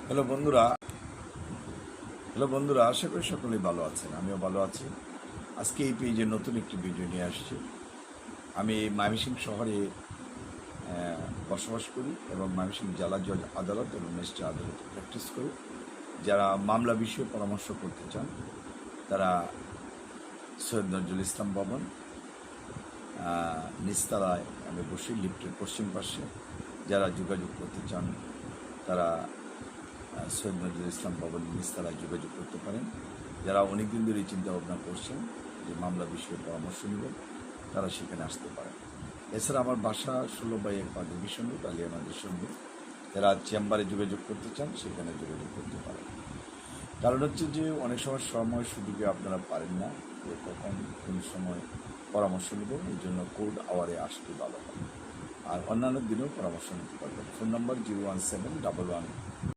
Hello বন্ধুরা hello বন্ধুরা, আশা করি সকলেই ভালো আছেন। আমিও ভালো আছি। আজকে এই পেজে নতুন একটি ভিডিও নিয়ে আসছি। আমি ময়মনসিংহ শহরে বসবাস করি এবং ময়মনসিংহ জেলা জজ আদালত এবং ম্যাজিস্ট্রেট আদালতে প্র্যাকটিস করি। যারা মামলা বিষয়ে পরামর্শ করতে চান তারা সৈয়দ নজরুল ইসলাম ভবন, নিচতলায় আমি বসি, লিফটের পশ্চিম পাশে। যারা যোগাযোগ করতে চান তারা সৈয়দ নজরুল ইসলাম ভবন নিচতলায় যোগাযোগ করতে পারেন। যারা অনেকদিন ধরে চিন্তা ভাবনা করছেন যে মামলা বিষয়ে পরামর্শ নেবেন, তারা সেখানে আসতে পারেন। এছাড়া আমার বাসা 16/1 ডিভিশন রোড, আলিয়ানগরের সঙ্গে। যারা চেম্বারে যোগাযোগ করতে চান সেখানে যোগাযোগ করতে পারেন। কারণ হচ্ছে যে অনেক সময় সুযোগে আপনারা পারেন না যে কখন কোন সময় পরামর্শ নেবেন, এই জন্য কোর্ট আওয়ারে আসতে ভালো হয়। আর অন্যান্য দিনেও পরামর্শ নিতে পারবেন। ফোন নম্বর 01711